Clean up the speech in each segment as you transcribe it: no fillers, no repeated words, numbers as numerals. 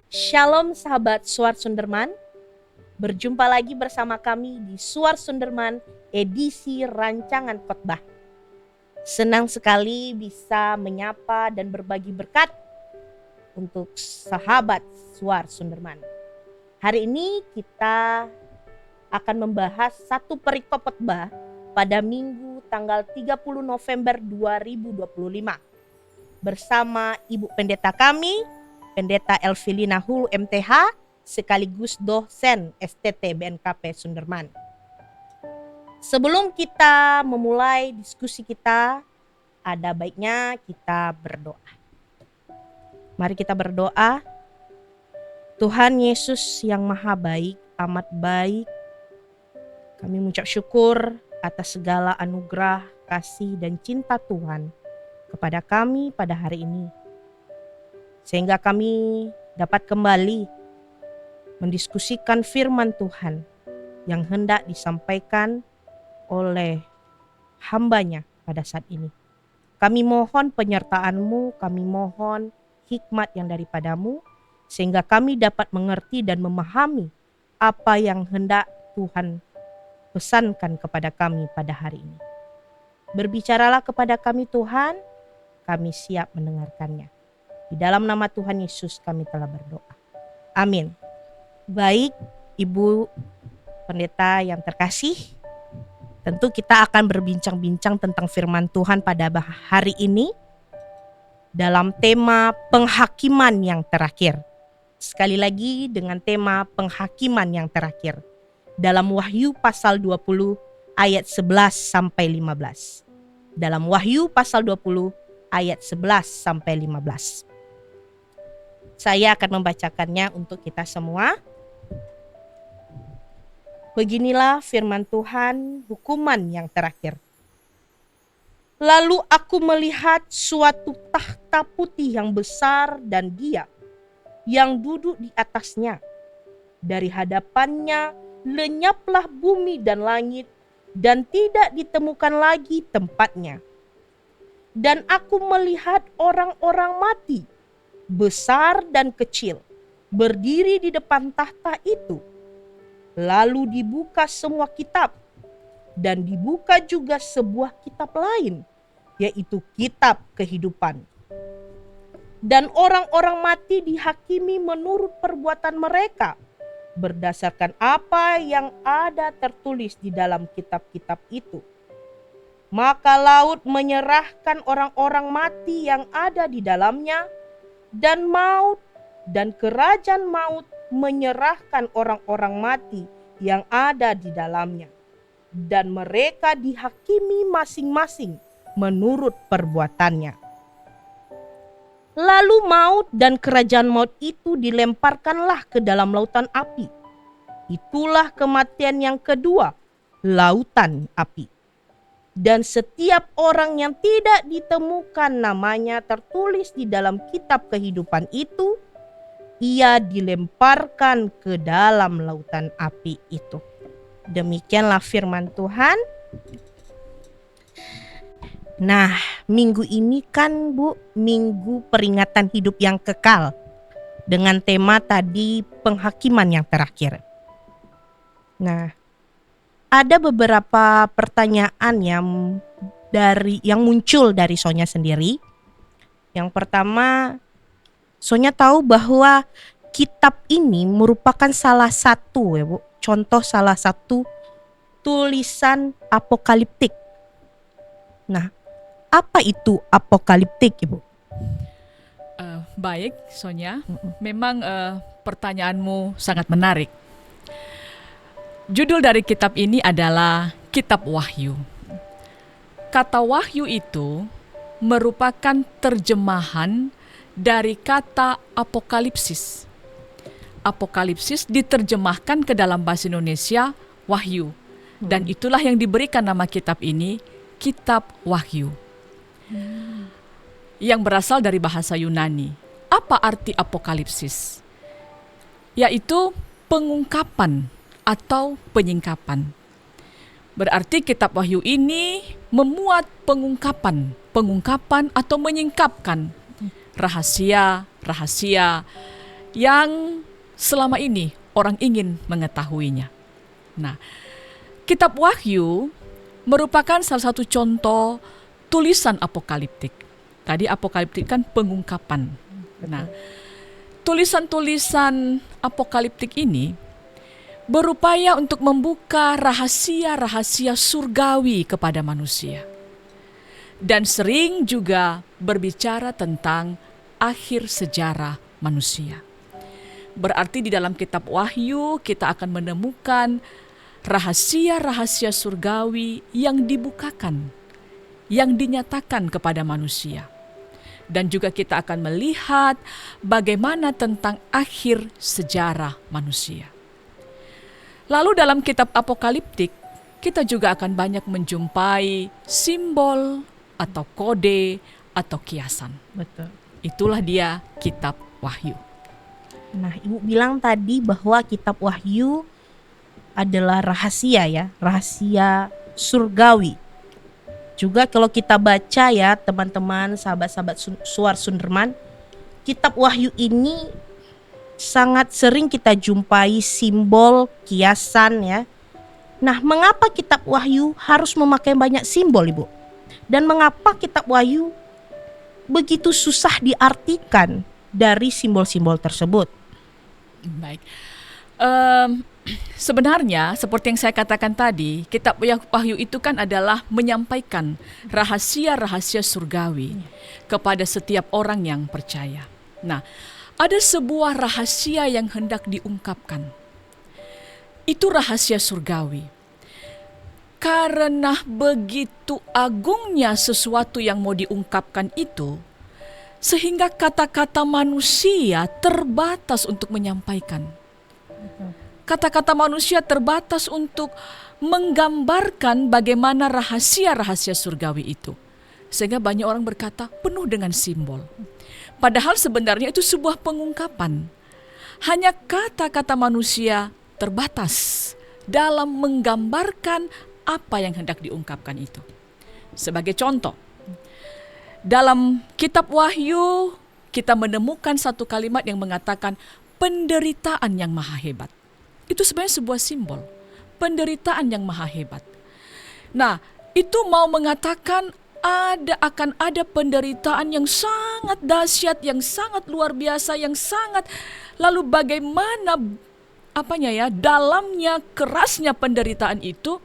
Shalom sahabat Suar Sunderman, berjumpa lagi bersama kami di Suar Sunderman edisi rancangan khotbah. Senang sekali bisa menyapa dan berbagi berkat untuk sahabat Suar Sunderman. Hari ini kita akan membahas satu perikop khotbah pada Minggu tanggal 30 November 2025 bersama Ibu Pendeta kami, Pendeta Elvilina Hulu MTH, sekaligus dosen STT BNKP Sunderman. Sebelum kita memulai diskusi kita, ada baiknya kita berdoa. Mari kita berdoa. Tuhan Yesus yang maha baik, amat baik, kami mengucap syukur atas segala anugerah, kasih, dan cinta Tuhan kepada kami pada hari ini. Sehingga kami dapat kembali mendiskusikan firman Tuhan yang hendak disampaikan oleh hamba-Nya pada saat ini. Kami mohon penyertaan-Mu, kami mohon hikmat yang daripadamu, sehingga kami dapat mengerti dan memahami apa yang hendak Tuhan pesankan kepada kami pada hari ini. Berbicaralah kepada kami Tuhan, kami siap mendengarkannya. Di dalam nama Tuhan Yesus kami telah berdoa. Amin. Baik, Ibu Pendeta yang terkasih, tentu kita akan berbincang-bincang tentang firman Tuhan pada hari ini dalam tema penghakiman yang terakhir. Sekali lagi dengan tema penghakiman yang terakhir dalam Wahyu pasal 20 ayat 11 sampai 15. Dalam Wahyu pasal 20 ayat 11 sampai 15. Saya akan membacakannya untuk kita semua. Beginilah firman Tuhan, hukuman yang terakhir. Lalu aku melihat suatu takhta putih yang besar dan Dia yang duduk di atasnya. Dari hadapannya lenyaplah bumi dan langit, dan tidak ditemukan lagi tempatnya. Dan aku melihat orang-orang mati, besar dan kecil, berdiri di depan takhta itu. Lalu dibuka semua kitab, dan dibuka juga sebuah kitab lain, yaitu kitab kehidupan. Dan orang-orang mati dihakimi menurut perbuatan mereka, berdasarkan apa yang ada tertulis di dalam kitab-kitab itu. Maka laut menyerahkan orang-orang mati yang ada di dalamnya, dan maut dan kerajaan maut menyerahkan orang-orang mati yang ada di dalamnya. Dan mereka dihakimi masing-masing menurut perbuatannya. Lalu maut dan kerajaan maut itu dilemparkanlah ke dalam lautan api. Itulah kematian yang kedua, lautan api. Dan setiap orang yang tidak ditemukan namanya tertulis di dalam kitab kehidupan itu, ia dilemparkan ke dalam lautan api itu. Demikianlah firman Tuhan. Nah, minggu ini kan Bu, minggu peringatan hidup yang kekal. Dengan tema tadi penghakiman yang terakhir. Nah, ada beberapa pertanyaan yang muncul dari Sonya sendiri. Yang pertama, Sonya tahu bahwa kitab ini merupakan salah satu ya Bu, contoh salah satu tulisan apokaliptik. Nah, apa itu apokaliptik, Ibu? Baik, Sonya. Memang pertanyaanmu sangat menarik. Judul dari kitab ini adalah Kitab Wahyu. Kata Wahyu itu merupakan terjemahan dari kata apokalipsis. Apokalipsis diterjemahkan ke dalam bahasa Indonesia Wahyu. Dan itulah yang diberikan nama kitab ini, Kitab Wahyu. Yang berasal dari bahasa Yunani. Apa arti apokalipsis? Yaitu pengungkapan atau penyingkapan. Berarti kitab Wahyu ini memuat pengungkapan atau menyingkapkan rahasia-rahasia yang selama ini orang ingin mengetahuinya. Nah, kitab Wahyu merupakan salah satu contoh tulisan apokaliptik. Tadi apokaliptik kan pengungkapan. Nah, tulisan-tulisan apokaliptik ini berupaya untuk membuka rahasia-rahasia surgawi kepada manusia. Dan sering juga berbicara tentang akhir sejarah manusia. Berarti di dalam kitab Wahyu kita akan menemukan rahasia-rahasia surgawi yang dibukakan, yang dinyatakan kepada manusia. Dan juga kita akan melihat bagaimana tentang akhir sejarah manusia. Lalu dalam kitab apokaliptik, kita juga akan banyak menjumpai simbol atau kode atau kiasan. Betul. Itulah dia kitab Wahyu. Nah, Ibu bilang tadi bahwa kitab Wahyu adalah rahasia ya, rahasia surgawi. Juga kalau kita baca ya teman-teman, sahabat-sahabat Suar Sunderman, kitab Wahyu ini sangat sering kita jumpai simbol, kiasan ya. Nah, mengapa kitab Wahyu harus memakai banyak simbol, Ibu? Dan mengapa kitab Wahyu begitu susah diartikan dari simbol-simbol tersebut? Baik. Sebenarnya seperti yang saya katakan tadi, kitab Wahyu itu kan adalah menyampaikan rahasia-rahasia surgawi kepada setiap orang yang percaya. Nah, ada sebuah rahasia yang hendak diungkapkan. Itu rahasia surgawi. Karena begitu agungnya sesuatu yang mau diungkapkan itu, sehingga kata-kata manusia terbatas untuk menyampaikan. Kata-kata manusia terbatas untuk menggambarkan bagaimana rahasia-rahasia surgawi itu. Sehingga banyak orang berkata penuh dengan simbol. Padahal sebenarnya itu sebuah pengungkapan. Hanya kata-kata manusia terbatas dalam menggambarkan apa yang hendak diungkapkan itu. Sebagai contoh, dalam kitab Wahyu kita menemukan satu kalimat yang mengatakan penderitaan yang maha hebat. Itu sebenarnya sebuah simbol, penderitaan yang maha hebat. Nah, itu mau mengatakan akan ada penderitaan yang sangat dahsyat, yang sangat luar biasa, yang sangat, lalu bagaimana dalamnya, kerasnya penderitaan itu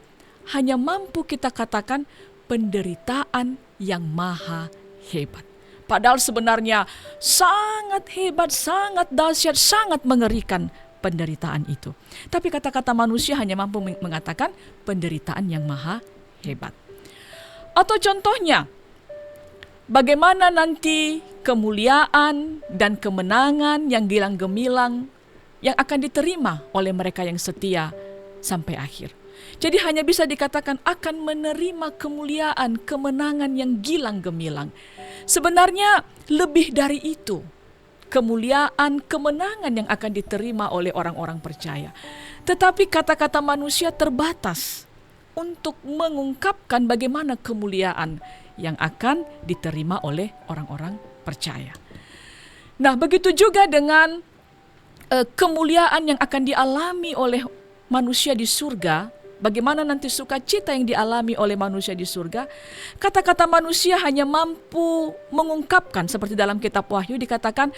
hanya mampu kita katakan penderitaan yang maha hebat. Padahal sebenarnya sangat hebat, sangat dahsyat, sangat mengerikan penderitaan itu. Tapi kata-kata manusia hanya mampu mengatakan penderitaan yang maha hebat. Atau contohnya, bagaimana nanti kemuliaan dan kemenangan yang gilang gemilang yang akan diterima oleh mereka yang setia sampai akhir. Jadi hanya bisa dikatakan akan menerima kemuliaan, kemenangan yang gilang gemilang. Sebenarnya lebih dari itu. Kemuliaan, kemenangan yang akan diterima oleh orang-orang percaya. Tetapi kata-kata manusia terbatas untuk mengungkapkan bagaimana kemuliaan yang akan diterima oleh orang-orang percaya. Nah, begitu juga dengan kemuliaan yang akan dialami oleh manusia di surga. Bagaimana nanti sukacita yang dialami oleh manusia di surga. Kata-kata manusia hanya mampu mengungkapkan, seperti dalam kitab Wahyu dikatakan,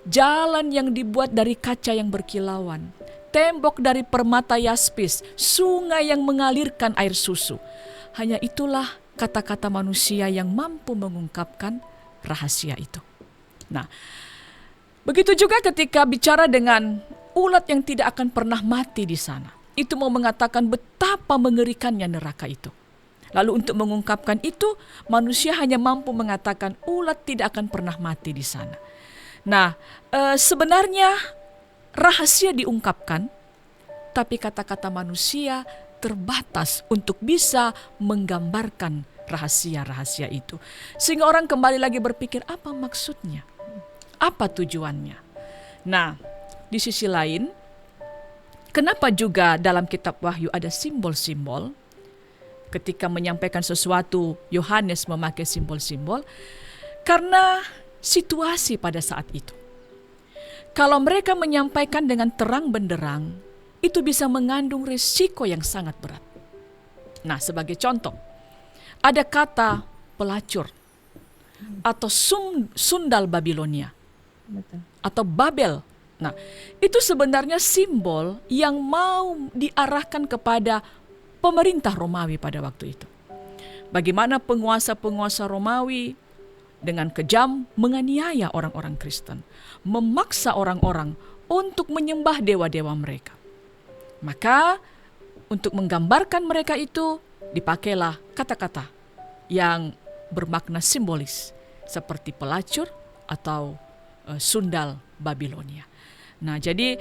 jalan yang dibuat dari kaca yang berkilauan, tembok dari permata yaspis, sungai yang mengalirkan air susu. Hanya itulah kata-kata manusia yang mampu mengungkapkan rahasia itu. Nah, begitu juga ketika bicara dengan ulat yang tidak akan pernah mati di sana. Itu mau mengatakan betapa mengerikannya neraka itu. Lalu untuk mengungkapkan itu, manusia hanya mampu mengatakan ulat tidak akan pernah mati di sana. Nah, sebenarnya rahasia diungkapkan, tapi kata-kata manusia terbatas untuk bisa menggambarkan rahasia-rahasia itu. Sehingga orang kembali lagi berpikir, apa maksudnya? Apa tujuannya? Nah, di sisi lain, kenapa juga dalam kitab Wahyu ada simbol-simbol? Ketika menyampaikan sesuatu, Yohanes memakai simbol-simbol karena situasi pada saat itu. Kalau mereka menyampaikan dengan terang benderang, itu bisa mengandung risiko yang sangat berat. Nah, sebagai contoh, ada kata pelacur atau sundal Babilonia Betul. atau Babel. Nah, itu sebenarnya simbol yang mau diarahkan kepada pemerintah Romawi pada waktu itu. Bagaimana penguasa-penguasa Romawi dengan kejam menganiaya orang-orang Kristen, memaksa orang-orang untuk menyembah dewa-dewa mereka. Maka untuk menggambarkan mereka itu dipakailah kata-kata yang bermakna simbolis seperti pelacur atau sundal Babilonia. Nah, jadi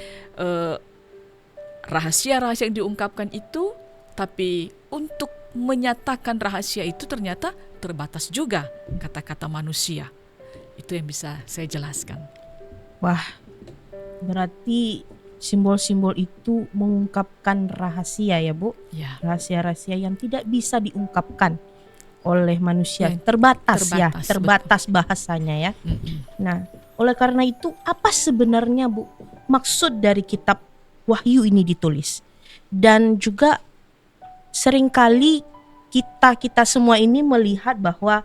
rahasia-rahasia yang diungkapkan itu, tapi untuk menyatakan rahasia itu ternyata terbatas juga kata-kata manusia. Itu yang bisa saya jelaskan. Wah, berarti simbol-simbol itu mengungkapkan rahasia ya Bu? Ya, Rahasia-rahasia yang tidak bisa diungkapkan oleh manusia. Yang Terbatas, terbatas, terbatas bahasanya ya. Nah, oleh karena itu apa sebenarnya Bu maksud dari kitab Wahyu ini ditulis? Dan juga seringkali kita semua ini melihat bahwa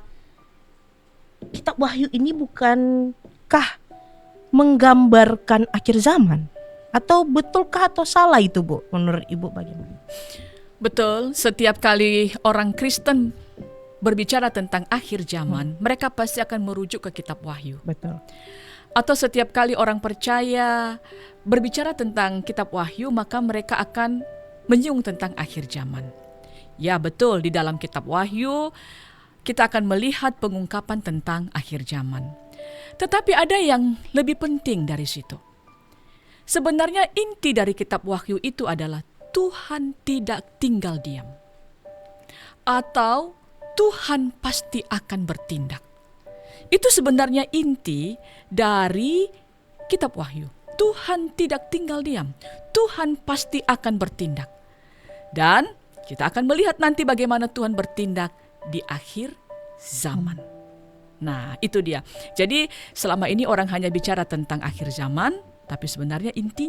kitab Wahyu ini bukankah menggambarkan akhir zaman? Atau betulkah atau salah itu Bu? Menurut Ibu bagaimana? betul. Setiap kali orang Kristen berbicara tentang akhir zaman, mereka pasti akan merujuk ke kitab Wahyu. Betul. Atau setiap kali orang percaya berbicara tentang kitab Wahyu, maka mereka akan menyinggung tentang akhir zaman. Ya betul, di dalam kitab Wahyu kita akan melihat pengungkapan tentang akhir zaman. Tetapi ada yang lebih penting dari situ. Sebenarnya inti dari kitab Wahyu itu adalah Tuhan tidak tinggal diam. Atau Tuhan pasti akan bertindak. Itu sebenarnya inti dari kitab Wahyu. Tuhan tidak tinggal diam. Tuhan pasti akan bertindak. Dan kita akan melihat nanti bagaimana Tuhan bertindak di akhir zaman. Nah, itu dia. Jadi selama ini orang hanya bicara tentang akhir zaman, tapi sebenarnya inti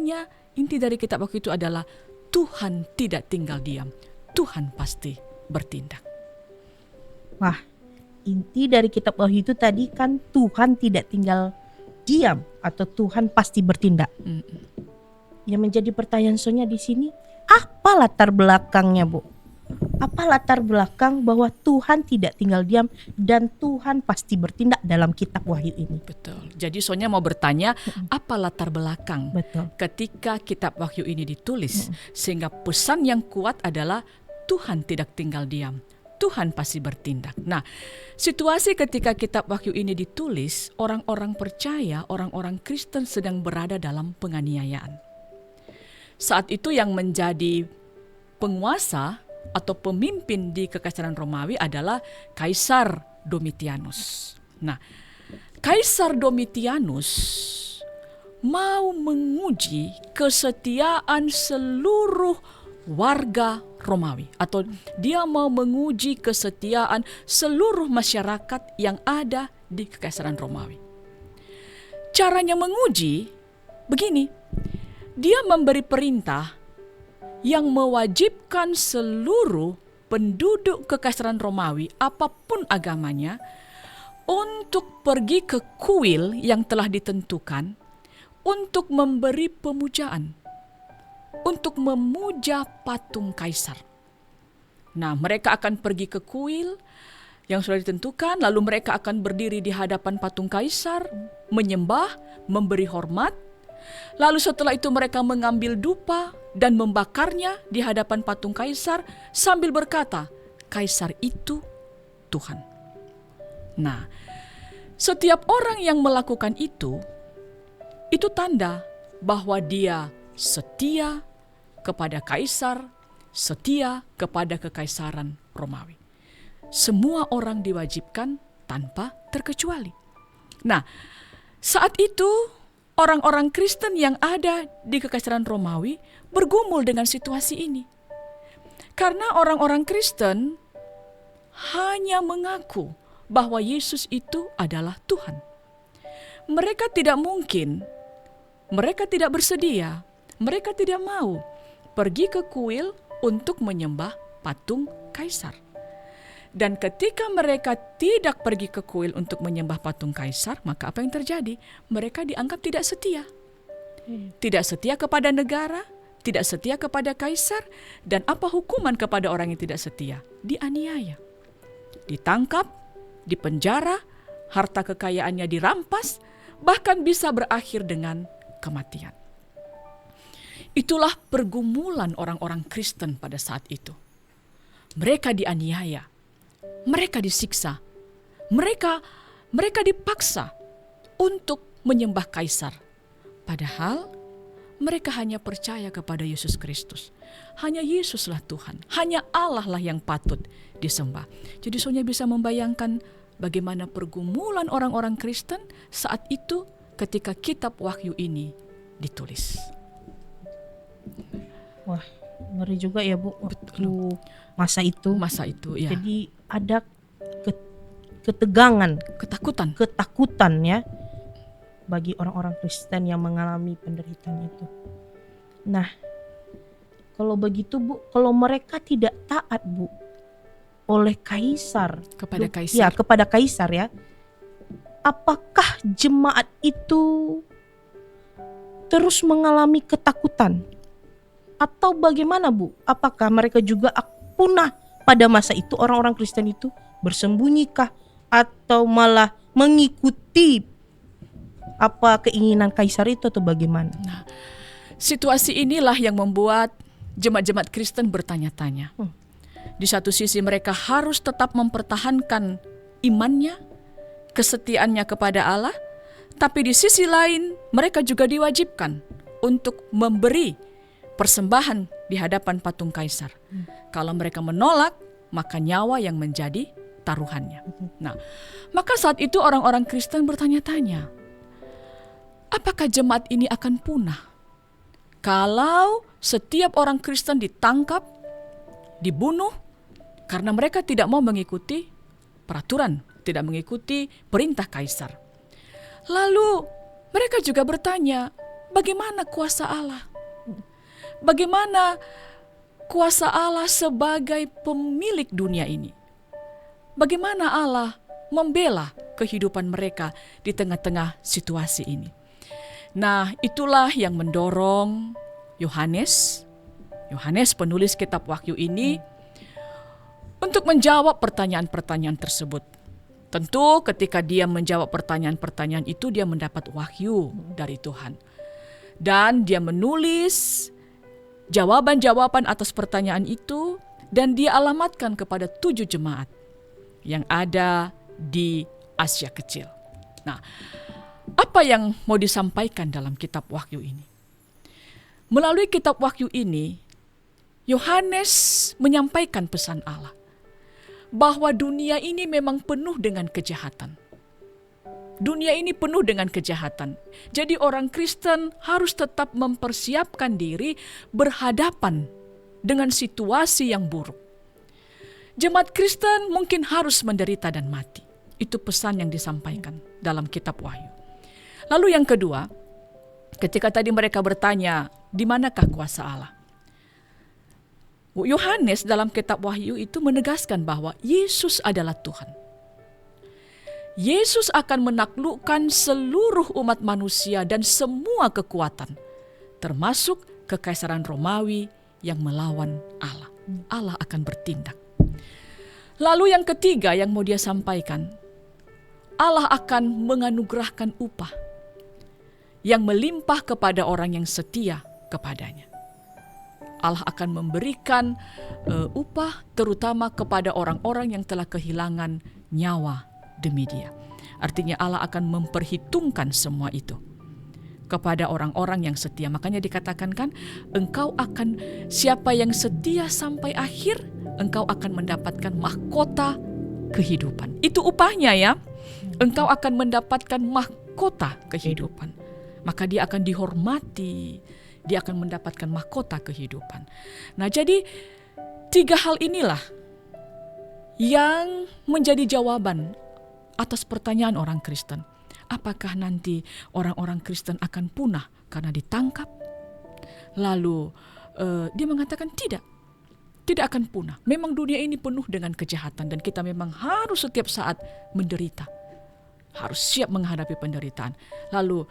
dari kitab Wahyu itu adalah Tuhan tidak tinggal diam. Tuhan pasti bertindak. Wah, inti dari kitab Wahyu itu tadi kan Tuhan tidak tinggal diam atau Tuhan pasti bertindak. Yang menjadi pertanyaan soalnya di sini, apa latar belakangnya Bu? Apa latar belakang bahwa Tuhan tidak tinggal diam dan Tuhan pasti bertindak dalam kitab Wahyu ini? Betul. Jadi Sonya mau bertanya, apa latar belakang Betul. ketika kitab Wahyu ini ditulis, sehingga pesan yang kuat adalah Tuhan tidak tinggal diam. Tuhan pasti bertindak. Nah, situasi ketika kitab Wahyu ini ditulis, orang-orang percaya, orang-orang Kristen sedang berada dalam penganiayaan. Saat itu yang menjadi penguasa atau pemimpin di Kekaisaran Romawi adalah Kaisar Domitianus. Nah, Kaisar Domitianus mau menguji kesetiaan seluruh warga Romawi, atau dia mau menguji kesetiaan seluruh masyarakat yang ada di Kekaisaran Romawi. Caranya menguji begini, dia memberi perintah yang mewajibkan seluruh penduduk Kekaisaran Romawi, apapun agamanya, untuk pergi ke kuil yang telah ditentukan untuk memberi pemujaan, untuk memuja patung kaisar. Nah, mereka akan pergi ke kuil yang sudah ditentukan, lalu mereka akan berdiri di hadapan patung kaisar, menyembah, memberi hormat. Lalu setelah itu mereka mengambil dupa dan membakarnya di hadapan patung kaisar sambil berkata, kaisar itu Tuhan. Nah, setiap orang yang melakukan itu tanda bahwa dia setia kepada kaisar, setia kepada kekaisaran Romawi. Semua orang diwajibkan tanpa terkecuali. Nah, saat itu orang-orang Kristen yang ada di Kekaisaran Romawi bergumul dengan situasi ini. Karena orang-orang Kristen hanya mengaku bahwa Yesus itu adalah Tuhan. Mereka tidak mungkin Mereka tidak bersedia, mereka tidak mau pergi ke kuil untuk menyembah patung kaisar. Dan ketika mereka tidak pergi ke kuil untuk menyembah patung kaisar, maka apa yang terjadi? Mereka dianggap tidak setia. Tidak setia kepada negara, tidak setia kepada kaisar, dan apa hukuman kepada orang yang tidak setia? Dianiaya, ditangkap, dipenjara, harta kekayaannya dirampas, bahkan bisa berakhir dengan kematian. Itulah pergumulan orang-orang Kristen pada saat itu. Mereka dianiaya, mereka disiksa, mereka dipaksa untuk menyembah kaisar. Padahal mereka hanya percaya kepada Yesus Kristus. Hanya Yesuslah Tuhan, hanya Allah lah yang patut disembah. Jadi Sonia bisa membayangkan bagaimana pergumulan orang-orang Kristen saat itu ketika kitab Wahyu ini ditulis. Wah, ngeri juga ya Bu, waktu masa itu. Ya. Jadi ada ketegangan, ketakutan ya bagi orang-orang Kristen yang mengalami penderitaan itu. Nah, kalau begitu Bu, kalau mereka tidak taat Bu oleh kaisar, Kepada kaisar. Ya, kepada kaisar ya. Apakah jemaat itu terus mengalami ketakutan? Atau bagaimana Bu? Apakah mereka juga punah pada masa itu, orang-orang Kristen itu bersembunyi-kah atau malah mengikuti apa keinginan kaisar itu atau bagaimana? Nah, situasi inilah yang membuat jemaat-jemaat Kristen bertanya-tanya. Di satu sisi mereka harus tetap mempertahankan imannya, kesetiaannya kepada Allah, tapi di sisi lain mereka juga diwajibkan untuk memberi persembahan di hadapan patung kaisar. Kalau mereka menolak, maka nyawa yang menjadi taruhannya. Nah, maka saat itu orang-orang Kristen bertanya-tanya, apakah jemaat ini akan punah kalau setiap orang Kristen ditangkap, dibunuh karena mereka tidak mau mengikuti peraturan, tidak mengikuti perintah kaisar? Lalu mereka juga bertanya, bagaimana kuasa Allah? Bagaimana kuasa Allah sebagai pemilik dunia ini? Bagaimana Allah membela kehidupan mereka di tengah-tengah situasi ini? Nah, itulah yang mendorong Yohanes penulis kitab Wahyu ini untuk menjawab pertanyaan-pertanyaan tersebut. Tentu ketika dia menjawab pertanyaan-pertanyaan itu, dia mendapat wahyu dari Tuhan. Dan dia menulis jawaban-jawaban atas pertanyaan itu, dan dia alamatkan kepada 7 jemaat yang ada di Asia Kecil. Nah, apa yang mau disampaikan dalam kitab Wahyu ini? Melalui kitab Wahyu ini, Yohanes menyampaikan pesan Allah bahwa dunia ini memang penuh dengan kejahatan. Dunia ini penuh dengan kejahatan. Jadi orang Kristen harus tetap mempersiapkan diri berhadapan dengan situasi yang buruk. Jemaat Kristen mungkin harus menderita dan mati. Itu pesan yang disampaikan dalam kitab Wahyu. Lalu yang kedua, ketika tadi mereka bertanya, di manakah kuasa Allah? Yohanes dalam kitab Wahyu itu menegaskan bahwa Yesus adalah Tuhan. Yesus akan menaklukkan seluruh umat manusia dan semua kekuatan, termasuk kekaisaran Romawi yang melawan Allah. Allah akan bertindak. Lalu yang ketiga yang mau dia sampaikan, Allah akan menganugerahkan upah yang melimpah kepada orang yang setia kepadanya. Allah akan memberikan upah terutama kepada orang-orang yang telah kehilangan nyawa demi Dia. Artinya Allah akan memperhitungkan semua itu kepada orang-orang yang setia. Makanya dikatakan kan, siapa yang setia sampai akhir, engkau akan mendapatkan mahkota kehidupan. Itu upahnya ya. Engkau akan mendapatkan mahkota kehidupan. Maka dia akan dihormati, dia akan mendapatkan mahkota kehidupan. Nah, jadi 3 hal inilah yang menjadi jawaban atas pertanyaan orang Kristen. Apakah nanti orang-orang Kristen akan punah karena ditangkap? Lalu dia mengatakan tidak akan punah. Memang dunia ini penuh dengan kejahatan dan kita memang harus setiap saat menderita. Harus siap menghadapi penderitaan. Lalu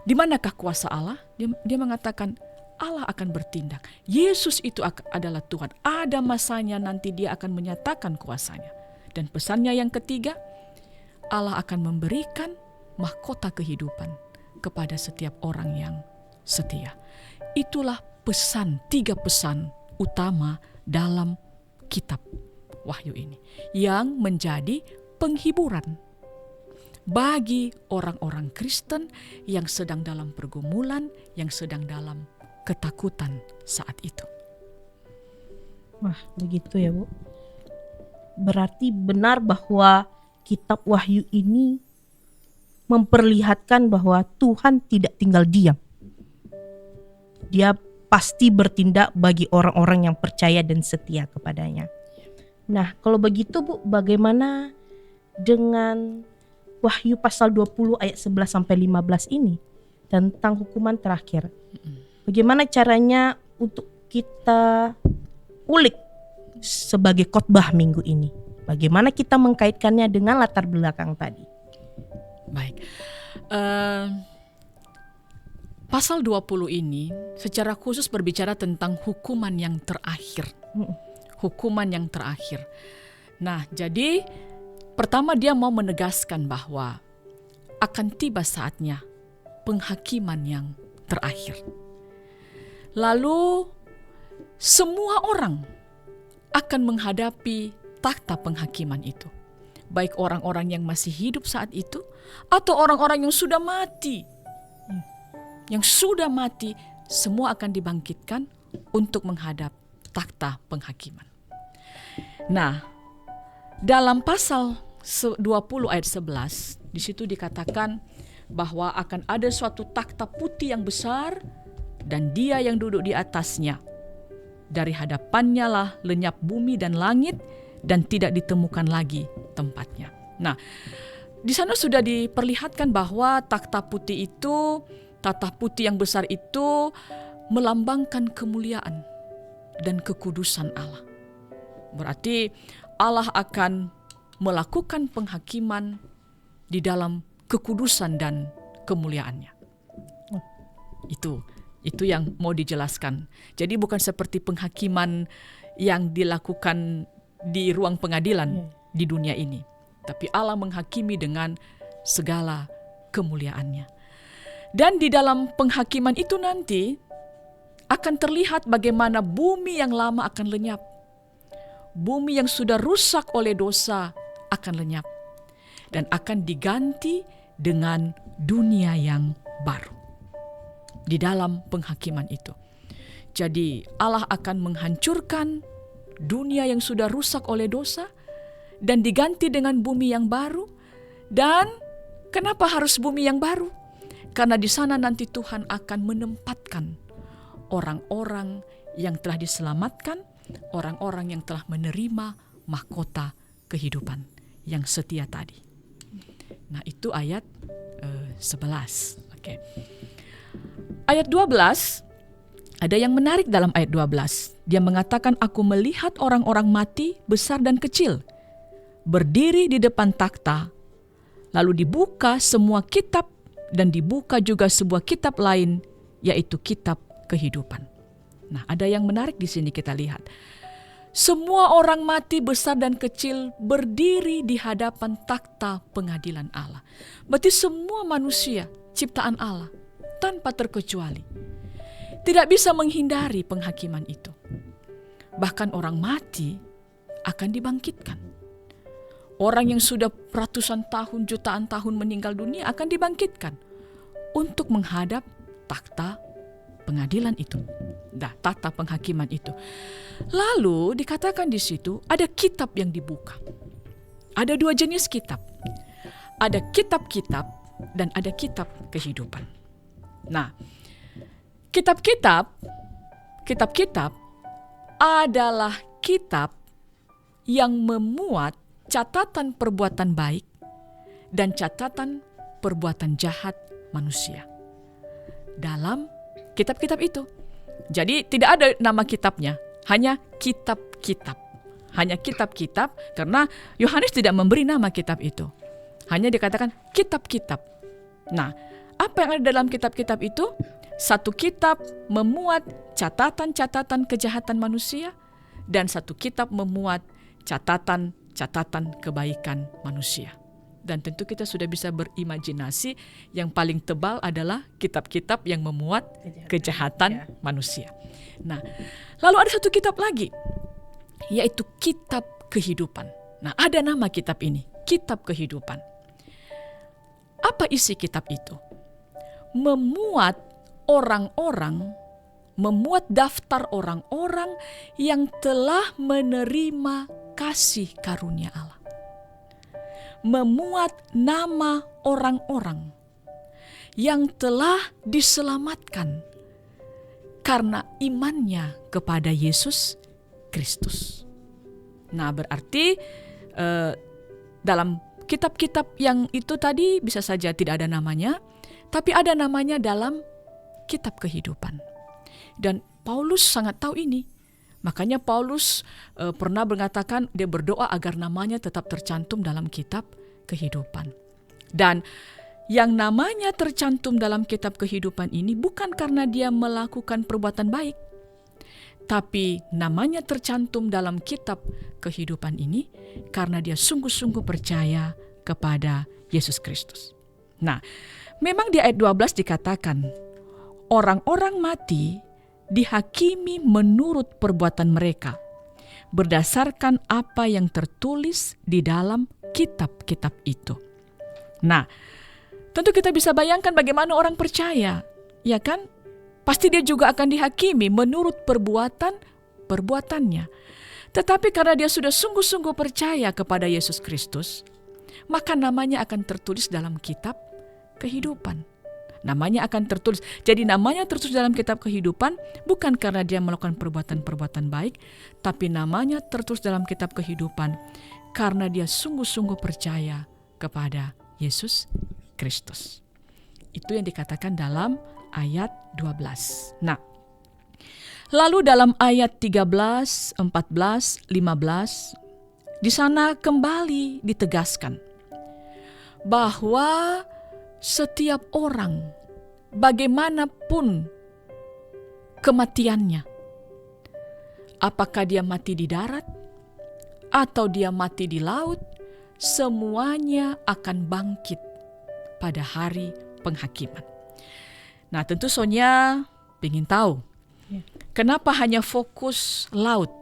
di manakah kuasa Allah? Dia mengatakan Allah akan bertindak. Yesus itu adalah Tuhan. Ada masanya nanti dia akan menyatakan kuasanya. Dan pesannya yang ketiga, Allah akan memberikan mahkota kehidupan kepada setiap orang yang setia. Itulah tiga pesan utama dalam kitab Wahyu ini yang menjadi penghiburan bagi orang-orang Kristen yang sedang dalam pergumulan, yang sedang dalam ketakutan saat itu. Wah, begitu ya, Bu. Berarti benar bahwa kitab Wahyu ini memperlihatkan bahwa Tuhan tidak tinggal diam. Dia pasti bertindak bagi orang-orang yang percaya dan setia kepadanya. Nah, kalau begitu Bu, bagaimana dengan Wahyu pasal 20 ayat 11 sampai 15 ini tentang hukuman terakhir? Bagaimana caranya untuk kita ulik sebagai khotbah minggu ini? Bagaimana kita mengkaitkannya dengan latar belakang tadi? Baik. Pasal 20 ini secara khusus berbicara tentang hukuman yang terakhir. Hukuman yang terakhir. Nah, jadi pertama dia mau menegaskan bahwa akan tiba saatnya penghakiman yang terakhir. Lalu semua orang akan menghadapi takhta penghakiman itu. Baik orang-orang yang masih hidup saat itu atau orang-orang yang sudah mati. Yang sudah mati semua akan dibangkitkan untuk menghadap takhta penghakiman. Nah, dalam pasal 20 ayat 11 di situ dikatakan bahwa akan ada suatu takhta putih yang besar dan dia yang duduk di atasnya. Dari hadapannya lah lenyap bumi dan langit dan tidak ditemukan lagi tempatnya. Nah, di sana sudah diperlihatkan bahwa takhta putih yang besar itu melambangkan kemuliaan dan kekudusan Allah. Berarti Allah akan melakukan penghakiman di dalam kekudusan dan kemuliaannya. Itu yang mau dijelaskan. Jadi bukan seperti penghakiman yang dilakukan di ruang pengadilan di dunia ini. Tapi Allah menghakimi dengan segala kemuliaannya. Dan di dalam penghakiman itu nanti akan terlihat bagaimana bumi yang lama akan lenyap. Bumi yang sudah rusak oleh dosa akan lenyap. Dan akan diganti dengan dunia yang baru. Di dalam penghakiman itu. Jadi Allah akan menghancurkan dunia yang sudah rusak oleh dosa dan diganti dengan bumi yang baru. Dan kenapa harus bumi yang baru? Karena di sana nanti Tuhan akan menempatkan orang-orang yang telah diselamatkan, orang-orang yang telah menerima mahkota kehidupan yang setia tadi. Nah, itu ayat 11. Oke. Ayat 12, ada yang menarik dalam ayat 12. Dia mengatakan, aku melihat orang-orang mati besar dan kecil berdiri di depan takhta, lalu dibuka semua kitab dan dibuka juga sebuah kitab lain, yaitu kitab kehidupan. Nah, ada yang menarik di sini kita lihat. Semua orang mati besar dan kecil berdiri di hadapan takhta pengadilan Allah. Berarti semua manusia ciptaan Allah tanpa terkecuali tidak bisa menghindari penghakiman itu. Bahkan orang mati akan dibangkitkan. Orang yang sudah ratusan tahun, jutaan tahun meninggal dunia akan dibangkitkan untuk menghadap takhta pengadilan itu. Takhta penghakiman itu. Lalu dikatakan di situ ada kitab yang dibuka. Ada dua jenis kitab. Ada kitab-kitab dan ada kitab kehidupan. Nah, kitab-kitab adalah kitab yang memuat catatan perbuatan baik dan catatan perbuatan jahat manusia dalam kitab-kitab itu. Jadi tidak ada nama kitabnya, hanya kitab-kitab. Hanya kitab-kitab, karena Yohanes tidak memberi nama kitab itu. Hanya dikatakan kitab-kitab. Nah, apa yang ada dalam kitab-kitab itu? Satu kitab memuat catatan-catatan kejahatan manusia, dan satu kitab memuat catatan-catatan kebaikan manusia. Dan tentu kita sudah bisa berimajinasi, yang paling tebal adalah kitab-kitab yang memuat kejahatan manusia. Nah, lalu ada satu kitab lagi, yaitu kitab kehidupan. Nah, ada nama kitab ini, kitab kehidupan. Apa isi kitab itu? Memuat daftar orang-orang yang telah menerima kasih karunia Allah. Memuat nama orang-orang yang telah diselamatkan karena imannya kepada Yesus Kristus. Nah, berarti dalam kitab-kitab yang itu tadi bisa saja tidak ada namanya, tapi ada namanya dalam kitab kehidupan. Dan Paulus sangat tahu ini. Makanya Paulus pernah mengatakan dia berdoa agar namanya tetap tercantum dalam kitab kehidupan. Dan yang namanya tercantum dalam kitab kehidupan ini bukan karena dia melakukan perbuatan baik, tapi namanya tercantum dalam kitab kehidupan ini karena dia sungguh-sungguh percaya kepada Yesus Kristus. Nah, memang di ayat 12 dikatakan, orang-orang mati dihakimi menurut perbuatan mereka, berdasarkan apa yang tertulis di dalam kitab-kitab itu. Nah, tentu kita bisa bayangkan bagaimana orang percaya, ya kan? Pasti dia juga akan dihakimi menurut perbuatannya. Tetapi karena dia sudah sungguh-sungguh percaya kepada Yesus Kristus, maka namanya akan tertulis dalam kitab kehidupan. Namanya akan tertulis. Jadi namanya tertulis dalam kitab kehidupan bukan karena dia melakukan perbuatan-perbuatan baik, tapi namanya tertulis dalam kitab kehidupan karena dia sungguh-sungguh percaya kepada Yesus Kristus. Itu yang dikatakan dalam ayat 12. Nah, lalu dalam ayat 13, 14, 15, di sana kembali ditegaskan bahwa setiap orang, bagaimanapun kematiannya, apakah dia mati di darat atau dia mati di laut, semuanya akan bangkit pada hari penghakiman. Nah, tentu Sonia ingin tahu, kenapa hanya fokus laut?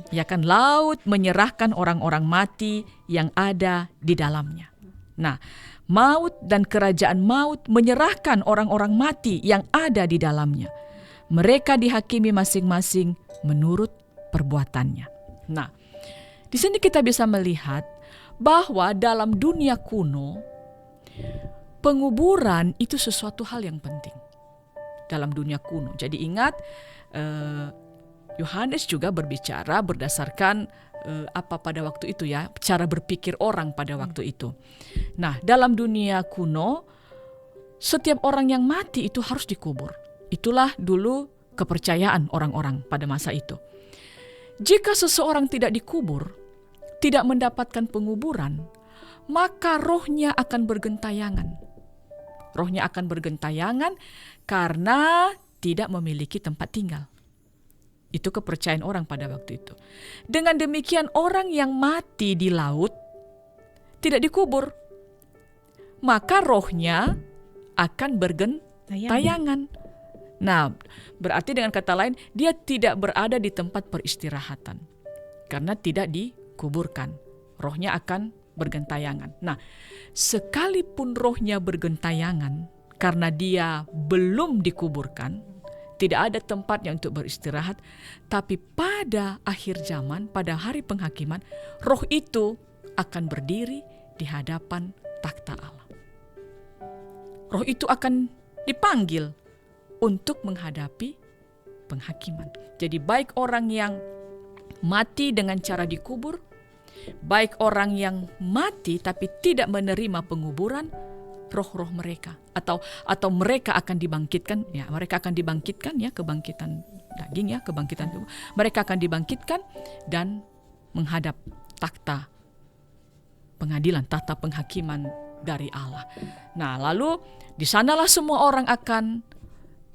Ya kan, laut menyerahkan orang-orang mati yang ada di dalamnya. Nah, maut dan kerajaan maut menyerahkan orang-orang mati yang ada di dalamnya. Mereka dihakimi masing-masing menurut perbuatannya. Nah, di sini kita bisa melihat bahwa dalam dunia kuno, penguburan itu sesuatu hal yang penting dalam dunia kuno. Jadi ingat, Yohanes juga berbicara berdasarkan apa pada waktu itu ya, cara berpikir orang pada waktu itu. Nah, dalam dunia kuno, setiap orang yang mati itu harus dikubur. Itulah dulu kepercayaan orang-orang pada masa itu. Jika seseorang tidak dikubur, tidak mendapatkan penguburan, maka rohnya akan bergentayangan. Rohnya akan bergentayangan karena tidak memiliki tempat tinggal. Itu kepercayaan orang pada waktu itu. Dengan demikian, orang yang mati di laut tidak dikubur, maka rohnya akan bergentayangan. Nah, berarti dengan kata lain, dia tidak berada di tempat peristirahatan karena tidak dikuburkan. Rohnya akan bergentayangan. Nah, sekalipun rohnya bergentayangan karena dia belum dikuburkan, tidak ada tempatnya untuk beristirahat, tapi pada akhir zaman, pada hari penghakiman, roh itu akan berdiri di hadapan takhta Allah. Roh itu akan dipanggil untuk menghadapi penghakiman. Jadi baik orang yang mati dengan cara dikubur, baik orang yang mati tapi tidak menerima penguburan, roh-roh mereka, atau mereka akan dibangkitkan, ya mereka akan dibangkitkan, ya kebangkitan daging, ya kebangkitan tubuh, mereka akan dibangkitkan dan menghadap takhta pengadilan, takhta penghakiman dari Allah. Nah, lalu di sanalah semua orang akan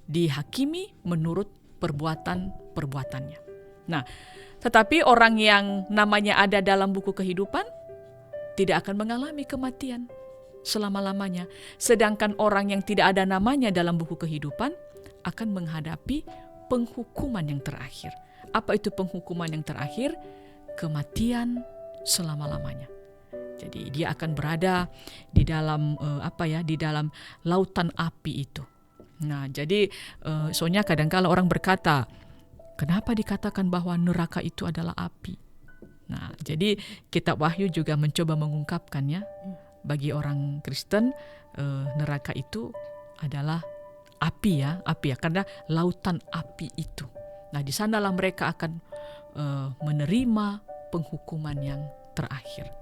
dihakimi menurut perbuatan-perbuatannya. Nah, tetapi orang yang namanya ada dalam buku kehidupan tidak akan mengalami kematian selama-lamanya. Sedangkan orang yang tidak ada namanya dalam buku kehidupan akan menghadapi penghukuman yang terakhir. Apa itu penghukuman yang terakhir? Kematian selama-lamanya. Jadi dia akan berada di dalam di dalam lautan api itu. Nah, jadi soalnya kadang-kala orang berkata, kenapa dikatakan bahwa neraka itu adalah api? Nah, jadi kitab Wahyu juga mencoba mengungkapkannya bagi orang Kristen, neraka itu adalah api ya, karena lautan api itu. Nah, di sanalah mereka akan menerima penghukuman yang terakhir.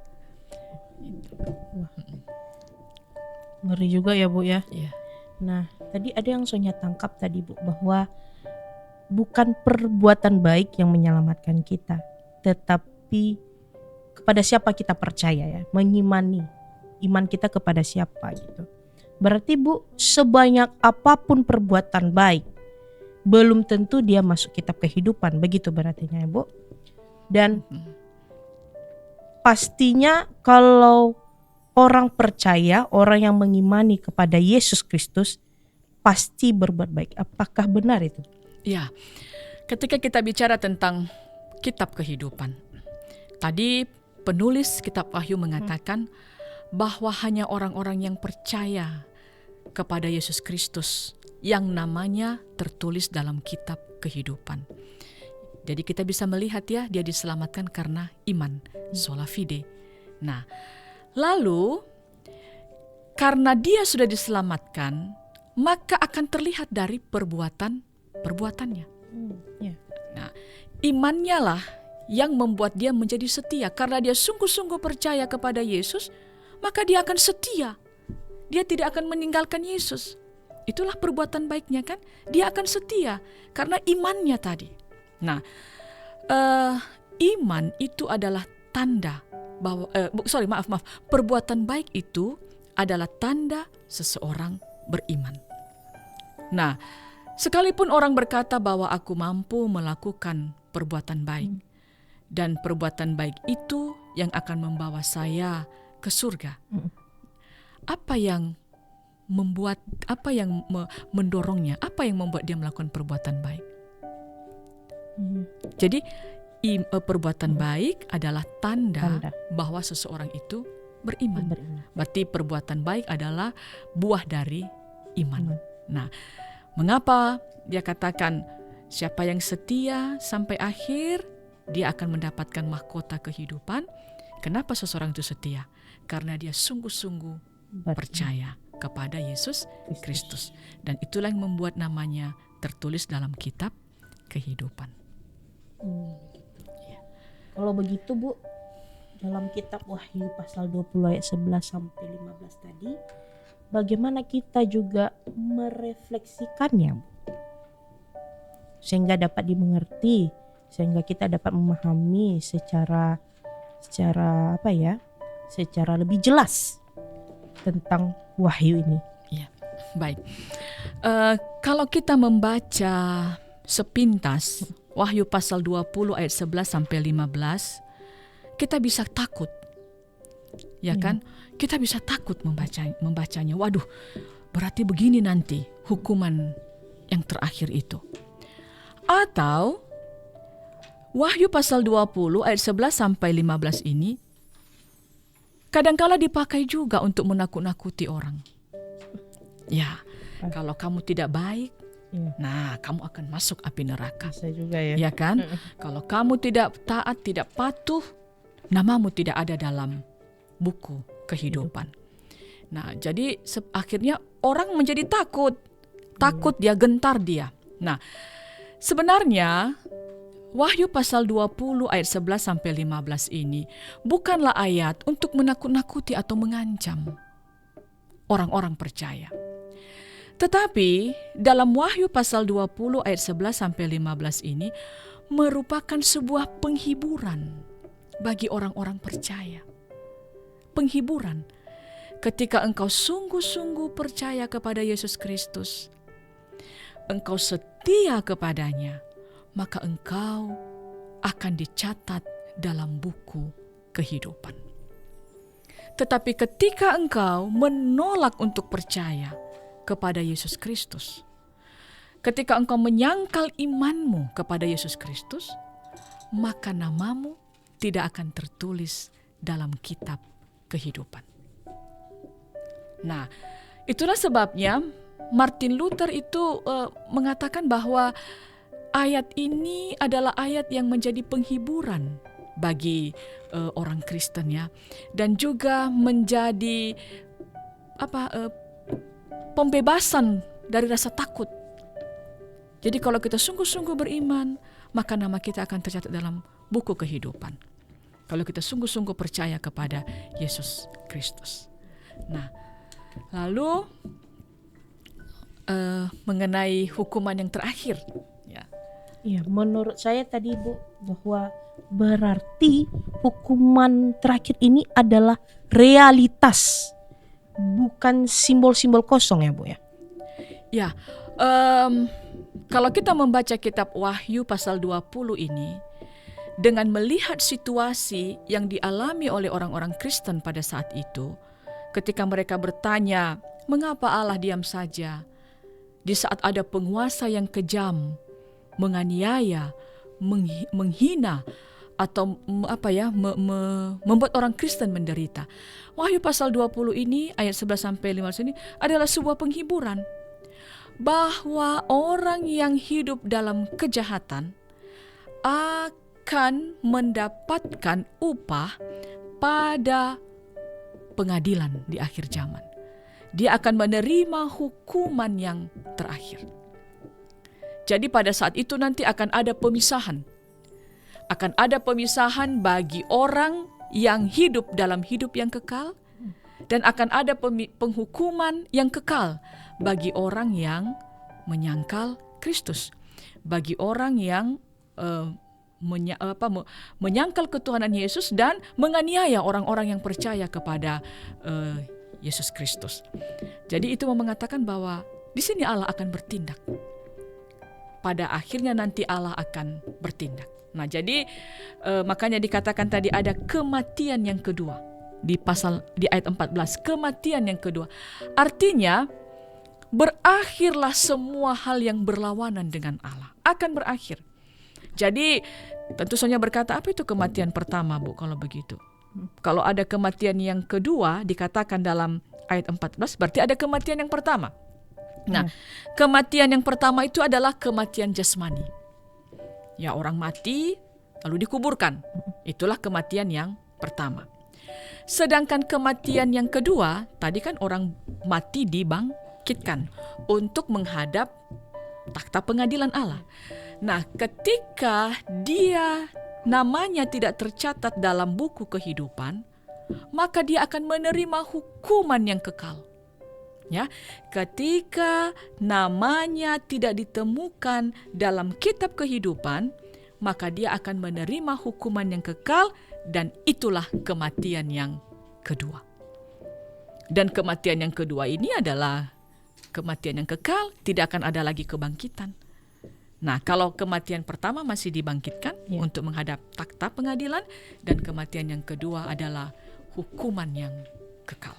Wah. Ngeri juga ya Bu ya. Iya. Nah, tadi ada yang Sonya tangkap tadi Bu, bahwa bukan perbuatan baik yang menyelamatkan kita, tetapi kepada siapa kita percaya ya, mengimani iman kita kepada siapa gitu. Berarti Bu, sebanyak apapun perbuatan baik, belum tentu dia masuk kitab kehidupan, begitu berartinya ya Bu. Dan pastinya kalau orang percaya, orang yang mengimani kepada Yesus Kristus pasti berbuat baik. Apakah benar itu? Ya, ketika kita bicara tentang kitab kehidupan, tadi penulis kitab Wahyu mengatakan bahwa hanya orang-orang yang percaya kepada Yesus Kristus yang namanya tertulis dalam kitab kehidupan. Jadi kita bisa melihat ya, dia diselamatkan karena iman, sola fide. Nah, lalu karena dia sudah diselamatkan, maka akan terlihat dari perbuatannya. Nah, imannya lah yang membuat dia menjadi setia. Karena dia sungguh-sungguh percaya kepada Yesus, maka dia akan setia. Dia tidak akan meninggalkan Yesus. Itulah perbuatan baiknya kan. Dia akan setia karena imannya tadi. Nah, iman itu adalah tanda bahwa perbuatan baik itu adalah tanda seseorang beriman. Nah, sekalipun orang berkata bahwa aku mampu melakukan perbuatan baik, dan perbuatan baik itu yang akan membawa saya ke surga. Apa yang mendorongnya? Apa yang membuat dia melakukan perbuatan baik? Jadi perbuatan baik adalah tanda bahwa seseorang itu beriman. Berarti perbuatan baik adalah buah dari iman. Nah, mengapa dia katakan siapa yang setia sampai akhir, dia akan mendapatkan mahkota kehidupan? Kenapa seseorang itu setia? Karena dia sungguh-sungguh percaya kepada Yesus Kristus. Dan itulah yang membuat namanya tertulis dalam kitab kehidupan. Kalau begitu Bu, dalam kitab Wahyu pasal 20 ayat 11 sampai 15 tadi, bagaimana kita juga merefleksikannya Bu? Sehingga dapat dimengerti, sehingga kita dapat memahami secara lebih jelas tentang Wahyu ini. Ya, baik. Kalau kita membaca sepintas Wahyu pasal 20 ayat 11 sampai 15, kita bisa takut. Ya kan? Kita bisa takut membacanya. Waduh, berarti begini nanti hukuman yang terakhir itu. Atau Wahyu pasal 20 ayat 11 sampai 15 ini kadangkala dipakai juga untuk menakut-nakuti orang. Ya, kalau kamu tidak baik, nah kamu akan masuk api neraka. Bisa juga ya. Ya kan? Kalau kamu tidak taat, tidak patuh, namamu tidak ada dalam buku kehidupan. Nah, jadi akhirnya orang menjadi takut, dia gentar dia. Nah, sebenarnya Wahyu pasal 20 ayat 11 sampai 15 ini bukanlah ayat untuk menakut-nakuti atau mengancam. orang-orang percaya. Tetapi dalam Wahyu pasal 20 ayat 11 sampai 15 ini merupakan sebuah penghiburan bagi orang-orang percaya. Penghiburan ketika engkau sungguh-sungguh percaya kepada Yesus Kristus, engkau setia kepadanya, maka engkau akan dicatat dalam buku kehidupan. Tetapi ketika engkau menolak untuk percaya kepada Yesus Kristus, ketika engkau menyangkal imanmu kepada Yesus Kristus, maka namamu tidak akan tertulis dalam kitab kehidupan. Nah, itulah sebabnya Martin Luther itu mengatakan bahwa ayat ini adalah ayat yang menjadi penghiburan bagi orang Kristen ya, dan juga menjadi pembebasan dari rasa takut. Jadi kalau kita sungguh-sungguh beriman, maka nama kita akan tercatat dalam buku kehidupan. Kalau kita sungguh-sungguh percaya kepada Yesus Kristus. Nah, lalu mengenai hukuman yang terakhir. Ya, menurut saya tadi Bu, bahwa berarti hukuman terakhir ini adalah realitas, bukan simbol-simbol kosong ya Bu ya. Ya, kalau kita membaca kitab Wahyu pasal 20 ini, dengan melihat situasi yang dialami oleh orang-orang Kristen pada saat itu, ketika mereka bertanya, mengapa Allah diam saja di saat ada penguasa yang kejam, menganiaya, menghina, atau membuat orang Kristen menderita. Wahyu pasal 20 ini ayat 11 sampai 15 ini adalah sebuah penghiburan bahwa orang yang hidup dalam kejahatan akan mendapatkan upah pada pengadilan di akhir zaman. Dia akan menerima hukuman yang terakhir. Jadi pada saat itu nanti akan ada pemisahan. Akan ada pemisahan bagi orang yang hidup dalam hidup yang kekal, dan akan ada penghukuman yang kekal bagi orang yang menyangkal Kristus, bagi orang yang menyangkal ketuhanan Yesus dan menganiaya orang-orang yang percaya kepada Yesus Kristus. Jadi itu mengatakan bahwa di sini Allah akan bertindak. Pada akhirnya nanti Allah akan bertindak. Nah, jadi makanya dikatakan tadi ada kematian yang kedua di ayat 14, kematian yang kedua. Artinya berakhirlah semua hal yang berlawanan dengan Allah, akan berakhir. Jadi tentu saja berkata, apa itu kematian pertama, Bu, kalau begitu? Kalau ada kematian yang kedua dikatakan dalam ayat 14, berarti ada kematian yang pertama. Nah, kematian yang pertama itu adalah kematian jasmani. Ya, orang mati lalu dikuburkan. Itulah kematian yang pertama. Sedangkan kematian yang kedua, tadi kan orang mati dibangkitkan untuk menghadap takhta pengadilan Allah. Nah, ketika dia namanya tidak tercatat dalam buku kehidupan, maka dia akan menerima hukuman yang kekal. Ya, ketika namanya tidak ditemukan dalam kitab kehidupan, maka dia akan menerima hukuman yang kekal, dan itulah kematian yang kedua. Dan kematian yang kedua ini adalah kematian yang kekal, tidak akan ada lagi kebangkitan. Nah, kalau kematian pertama masih dibangkitkan untuk menghadap takhta pengadilan, dan kematian yang kedua adalah hukuman yang kekal.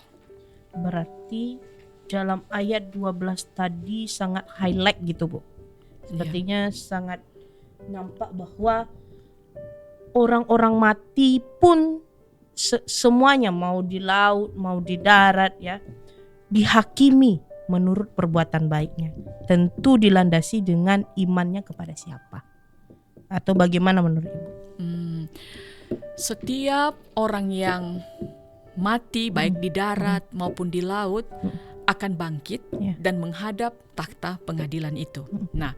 Berarti dalam ayat 12 tadi sangat highlight gitu, Bu. Sepertinya sangat nampak bahwa orang-orang mati pun semuanya, mau di laut, mau di darat ya, dihakimi menurut perbuatan baiknya. Tentu dilandasi dengan imannya kepada siapa. Atau bagaimana menurut Ibu? Setiap orang yang mati baik di darat maupun di laut akan bangkit dan menghadap takhta pengadilan itu. Nah,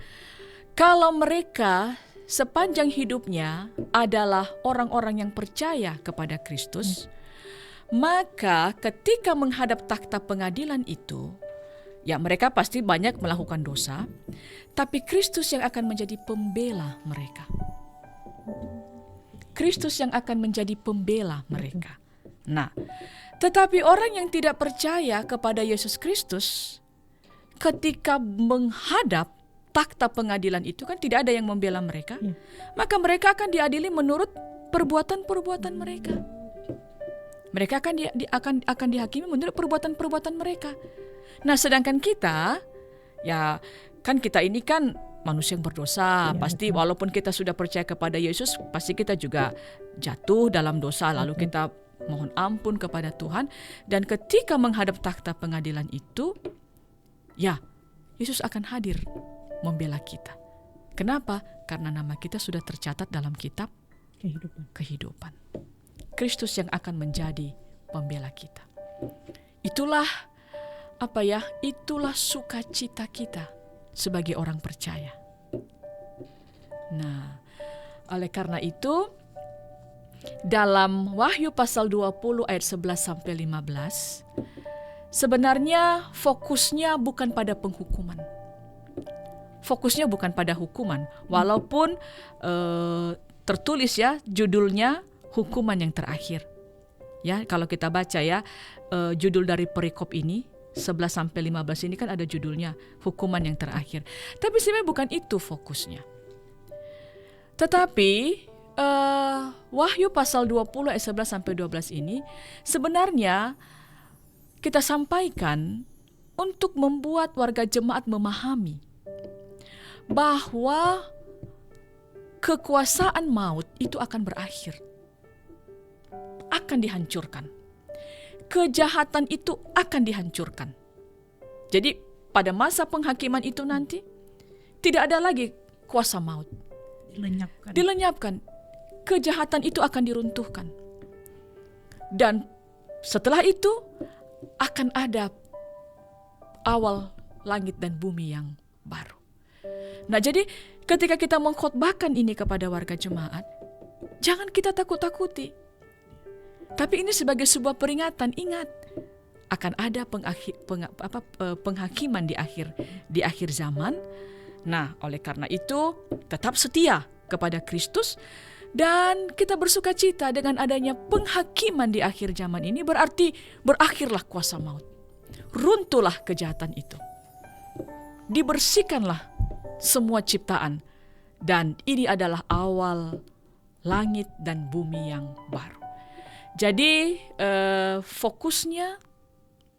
kalau mereka sepanjang hidupnya adalah orang-orang yang percaya kepada Kristus, Maka ketika menghadap takhta pengadilan itu, ya mereka pasti banyak melakukan dosa, tapi Kristus yang akan menjadi pembela mereka. Kristus yang akan menjadi pembela mereka. Nah, tetapi orang yang tidak percaya kepada Yesus Kristus, ketika menghadap takhta pengadilan itu kan tidak ada yang membela mereka, maka mereka akan diadili menurut perbuatan-perbuatan mereka. Mereka akan dihakimi menurut perbuatan-perbuatan mereka. Nah, sedangkan kita, ya kan kita ini kan manusia yang berdosa. Pasti walaupun kita sudah percaya kepada Yesus, pasti kita juga jatuh dalam dosa. Lalu kita mohon ampun kepada Tuhan. Dan ketika menghadap takhta pengadilan itu, ya Yesus akan hadir membela kita. Kenapa? Karena nama kita sudah tercatat dalam kitab kehidupan. Kristus yang akan menjadi pembela kita. Itulah itulah sukacita kita sebagai orang percaya. Nah, oleh karena itu dalam Wahyu pasal 20 ayat 11 sampai 15, sebenarnya fokusnya bukan pada penghukuman. Fokusnya bukan pada hukuman, walaupun tertulis ya judulnya hukuman yang terakhir. Ya, kalau kita baca ya judul dari perikop ini 11 sampai 15 ini kan ada judulnya hukuman yang terakhir. Tapi sebenarnya bukan itu fokusnya. Tetapi Wahyu pasal 20 ayat 11 sampai 12 ini sebenarnya kita sampaikan untuk membuat warga jemaat memahami bahwa kekuasaan maut itu akan berakhir. Akan dihancurkan. Kejahatan itu akan dihancurkan. Jadi pada masa penghakiman itu nanti tidak ada lagi kuasa maut. Dilenyapkan. Kejahatan itu akan diruntuhkan. Dan setelah itu akan ada awal langit dan bumi yang baru. Nah, jadi ketika kita mengkhotbahkan ini kepada warga jemaat, jangan kita takut-takuti. Tapi ini sebagai sebuah peringatan, ingat akan ada penghakiman di akhir zaman. Nah, oleh karena itu tetap setia kepada Kristus dan kita bersukacita dengan adanya penghakiman di akhir zaman ini, berarti berakhirlah kuasa maut. Runtuhlah kejahatan itu. Dibersihkanlah semua ciptaan dan ini adalah awal langit dan bumi yang baru. Jadi fokusnya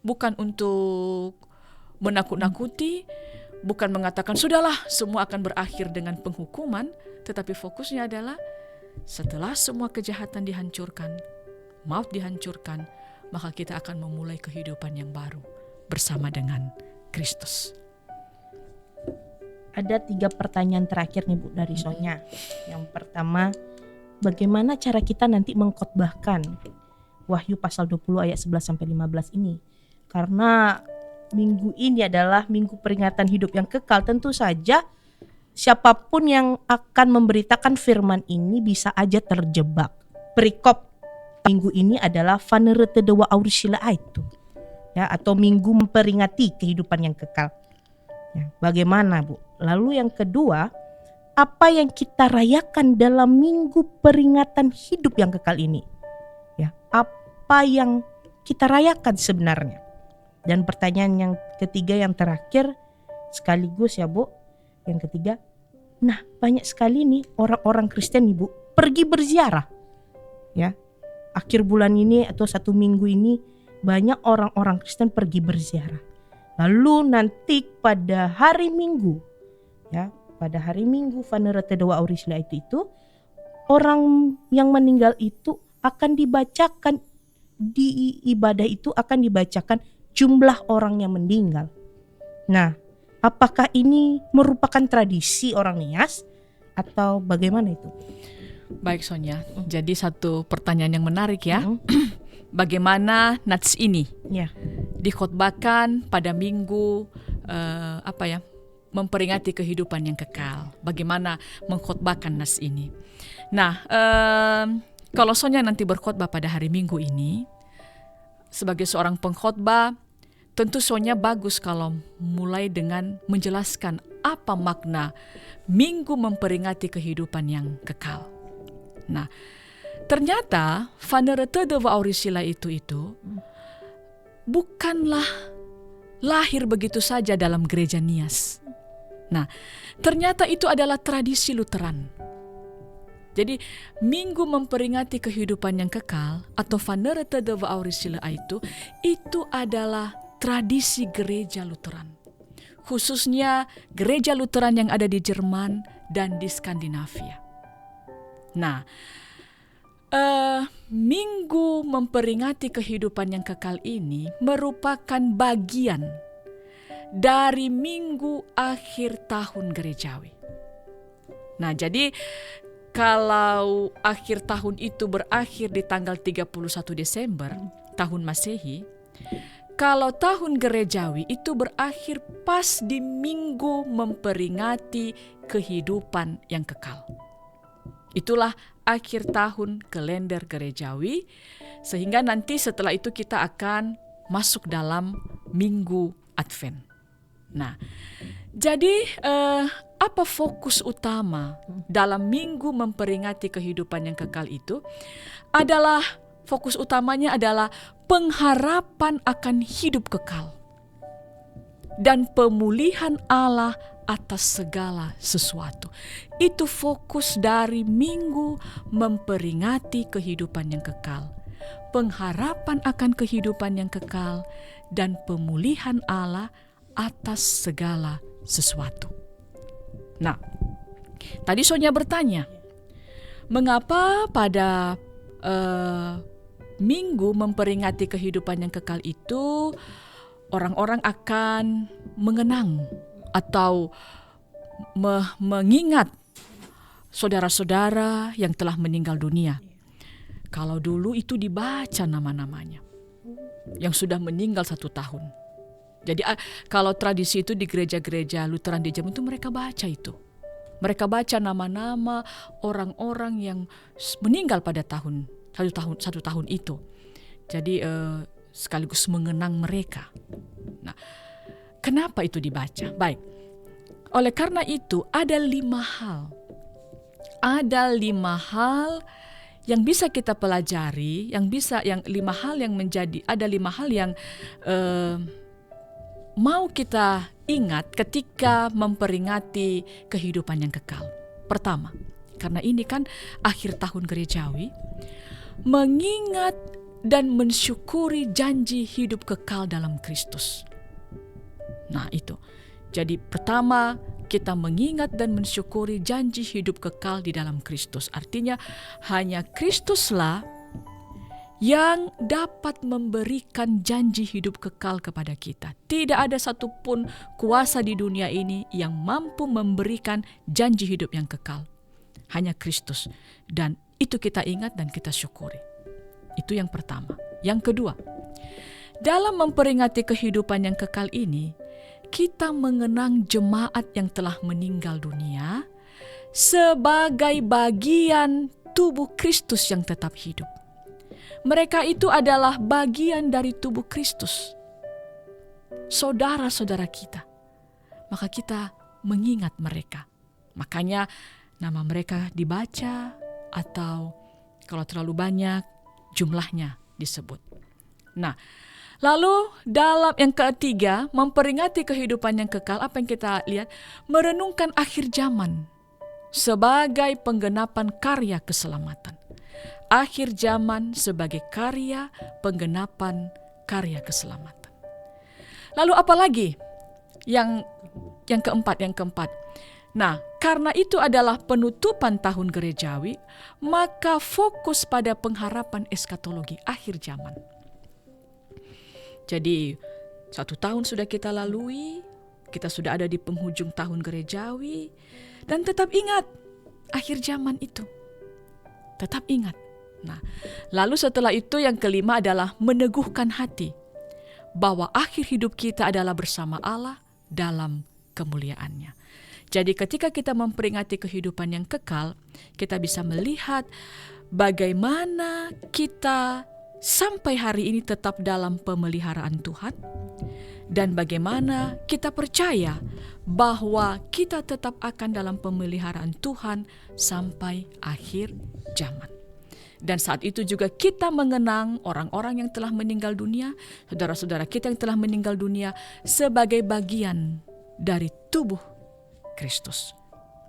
bukan untuk menakut-nakuti, bukan mengatakan sudahlah semua akan berakhir dengan penghukuman, tetapi fokusnya adalah setelah semua kejahatan dihancurkan, maut dihancurkan, maka kita akan memulai kehidupan yang baru bersama dengan Kristus. Ada 3 pertanyaan terakhir nih Bu dari Sonya. Yang pertama, bagaimana cara kita nanti mengkhotbahkan Wahyu pasal 20 ayat 11 sampai 15 ini? Karena minggu ini adalah minggu peringatan hidup yang kekal. Tentu saja siapapun yang akan memberitakan firman ini bisa aja terjebak. Perikop minggu ini adalah Vanerete Dewa Aurisila itu. Ya, atau minggu memperingati kehidupan yang kekal. Ya, bagaimana Bu? Lalu yang kedua, apa yang kita rayakan dalam minggu peringatan hidup yang kekal ini? Ya, apa yang kita rayakan sebenarnya? Dan pertanyaan yang ketiga yang terakhir sekaligus ya Bu, yang ketiga, nah banyak sekali nih orang-orang Kristen nih Bu pergi berziarah. Ya, akhir bulan ini atau 1 minggu ini banyak orang-orang Kristen pergi berziarah. Lalu nanti pada hari Minggu, ya pada hari Minggu Vanerete Dewa Aurisila itu orang yang meninggal itu akan dibacakan di ibadah itu akan dibacakan jumlah orang yang meninggal. Nah, apakah ini merupakan tradisi orang Nias atau bagaimana itu? Baik Sonya, jadi satu pertanyaan yang menarik ya. Bagaimana nats ini dikhotbahkan pada minggu memperingati kehidupan yang kekal? Bagaimana mengkhotbahkan nats ini? Nah, kalau Sonya nanti berkhotbah pada hari Minggu ini, sebagai seorang pengkhotbah, tentu soalnya bagus kalau mulai dengan menjelaskan apa makna minggu memperingati kehidupan yang kekal. Nah, ternyata Vanerete wa Aurisila itu bukanlah lahir begitu saja dalam gereja Nias. Nah, ternyata itu adalah tradisi Lutheran. Jadi, minggu memperingati kehidupan yang kekal atau Vanerete wa Aurisila itu adalah tradisi gereja Lutheran. Khususnya gereja Lutheran yang ada di Jerman dan di Skandinavia. Nah, minggu memperingati kehidupan yang kekal ini merupakan bagian dari minggu akhir tahun gerejawi. Nah, jadi kalau akhir tahun itu berakhir di tanggal 31 Desember tahun Masehi, kalau tahun gerejawi itu berakhir pas di minggu memperingati kehidupan yang kekal. Itulah akhir tahun kalender gerejawi, sehingga nanti setelah itu kita akan masuk dalam minggu Advent. Nah, jadi apa fokus utama dalam minggu memperingati kehidupan yang kekal itu? Fokus utamanya adalah pengharapan akan hidup kekal dan pemulihan Allah atas segala sesuatu. Itu fokus dari minggu memperingati kehidupan yang kekal. Pengharapan akan kehidupan yang kekal dan pemulihan Allah atas segala sesuatu. Nah, tadi Sonia bertanya, mengapa pada minggu memperingati kehidupan yang kekal itu orang-orang akan mengenang atau mengingat saudara-saudara yang telah meninggal dunia. Kalau dulu itu dibaca nama-namanya yang sudah meninggal 1 tahun. Jadi kalau tradisi itu di gereja-gereja Lutheran di Jerman itu mereka baca itu. Mereka baca nama-nama orang-orang yang meninggal pada satu tahun itu. Jadi sekaligus mengenang mereka. Nah, kenapa itu dibaca? Baik, oleh karena itu ada 5 hal. Ada 5 hal yang bisa kita pelajari, ada 5 hal yang mau kita ingat ketika memperingati kehidupan yang kekal. Pertama, karena ini kan akhir tahun gerejawi, mengingat dan mensyukuri janji hidup kekal dalam Kristus. Nah, itu. Jadi pertama, kita mengingat dan mensyukuri janji hidup kekal di dalam Kristus. Artinya hanya Kristuslah yang dapat memberikan janji hidup kekal kepada kita. Tidak ada satupun kuasa di dunia ini yang mampu memberikan janji hidup yang kekal. Hanya Kristus. Dan itu kita ingat dan kita syukuri. Itu yang pertama. Yang kedua, dalam memperingati kehidupan yang kekal ini, kita mengenang jemaat yang telah meninggal dunia sebagai bagian tubuh Kristus yang tetap hidup. Mereka itu adalah bagian dari tubuh Kristus, saudara-saudara kita. Maka kita mengingat mereka. Makanya nama mereka dibaca atau kalau terlalu banyak jumlahnya disebut. Nah, lalu dalam yang ketiga, memperingati kehidupan yang kekal, apa yang kita lihat? Merenungkan akhir zaman sebagai penggenapan karya keselamatan. Akhir zaman sebagai karya penggenapan karya keselamatan. Lalu apa lagi? Yang keempat. Nah, karena itu adalah penutupan tahun gerejawi, maka fokus pada pengharapan eskatologi akhir zaman. Jadi 1 tahun sudah kita lalui, kita sudah ada di penghujung tahun gerejawi, dan tetap ingat akhir zaman itu. Tetap ingat. Nah, lalu setelah itu yang kelima adalah meneguhkan hati bahwa akhir hidup kita adalah bersama Allah dalam kemuliaannya. Jadi ketika kita memperingati kehidupan yang kekal, kita bisa melihat bagaimana kita sampai hari ini tetap dalam pemeliharaan Tuhan? Dan bagaimana kita percaya bahwa kita tetap akan dalam pemeliharaan Tuhan sampai akhir zaman? Dan saat itu juga kita mengenang orang-orang yang telah meninggal dunia, saudara-saudara kita yang telah meninggal dunia sebagai bagian dari tubuh Kristus.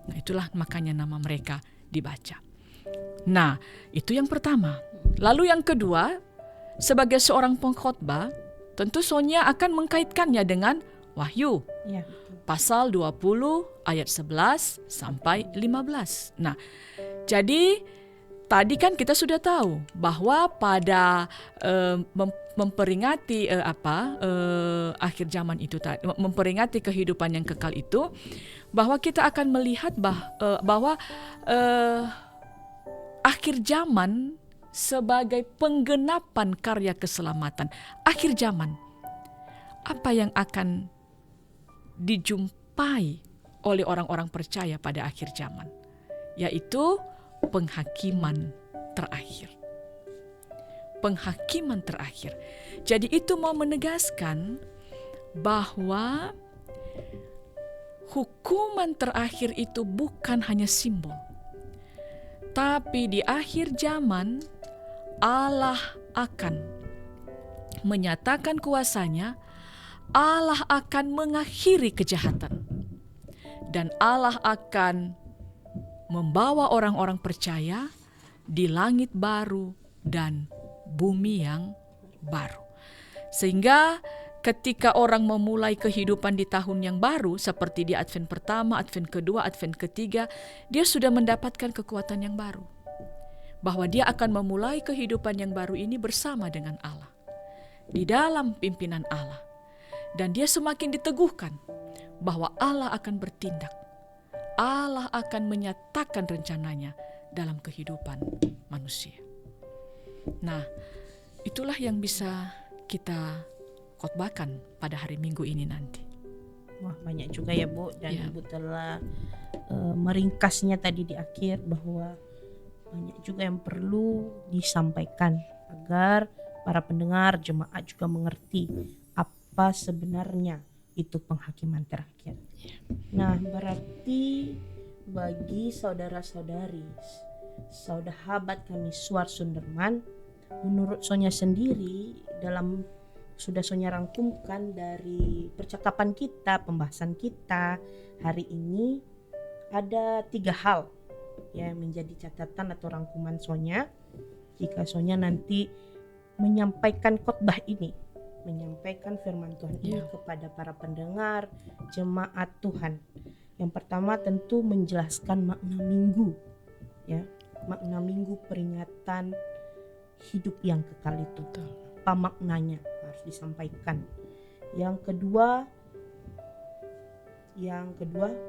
Nah, itulah makanya nama mereka dibaca. Nah, itu yang pertama. Lalu yang kedua, sebagai seorang pengkhotbah, tentu Sonia akan mengkaitkannya dengan Wahyu. Ya. Pasal 20 ayat 11 sampai 15. Nah, jadi tadi kan kita sudah tahu bahwa pada memperingati akhir zaman itu tadi, memperingati kehidupan yang kekal itu, bahwa kita akan melihat bahwa akhir zaman sebagai penggenapan karya keselamatan. Akhir zaman, apa yang akan dijumpai oleh orang-orang percaya pada akhir zaman, yaitu penghakiman terakhir. Penghakiman terakhir. Jadi itu mau menegaskan bahwa hukuman terakhir itu bukan hanya simbol, tapi di akhir zaman Allah akan menyatakan kuasanya, Allah akan mengakhiri kejahatan, dan Allah akan membawa orang-orang percaya di langit baru dan bumi yang baru. Sehingga ketika orang memulai kehidupan di tahun yang baru, seperti di Advent pertama, Advent kedua, Advent ketiga, dia sudah mendapatkan kekuatan yang baru. Bahwa dia akan memulai kehidupan yang baru ini bersama dengan Allah, di dalam pimpinan Allah. Dan dia semakin diteguhkan bahwa Allah akan bertindak. Allah akan menyatakan rencananya dalam kehidupan manusia. Nah, itulah yang bisa kita khotbahkan pada hari Minggu ini nanti. Wah, banyak juga ya Bu, dan Ya. Ibu telah meringkasnya tadi di akhir, bahwa banyak juga yang perlu disampaikan agar para pendengar jemaat juga mengerti apa sebenarnya itu penghakiman terakhir. Nah, berarti bagi saudara-saudari, saudarabat kami Suar Sunderman, menurut Sonia sendiri, dalam sudah Sonia rangkumkan dari percakapan kita, pembahasan kita hari ini, ada 3 hal yang menjadi catatan atau rangkuman Sonia jika Sonia nanti menyampaikan khotbah ini, menyampaikan firman Tuhan ini kepada para pendengar, jemaat Tuhan. Yang pertama tentu menjelaskan makna minggu, ya, makna minggu peringatan hidup yang kekal itu. Apa maknanya harus disampaikan. Yang kedua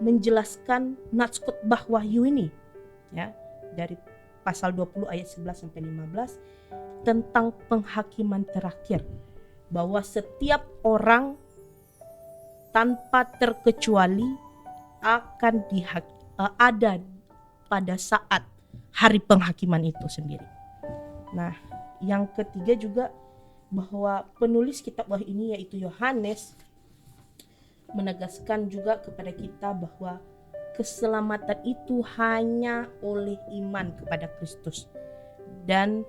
menjelaskan nats khotbah Wahyu ini, ya, dari pasal 20 ayat 11 sampai 15 tentang penghakiman terakhir, bahwa setiap orang tanpa terkecuali akan ada pada saat hari penghakiman itu sendiri. Nah, yang ketiga juga bahwa penulis kitab Wahyu ini, yaitu Yohanes, menegaskan juga kepada kita bahwa keselamatan itu hanya oleh iman kepada Kristus, dan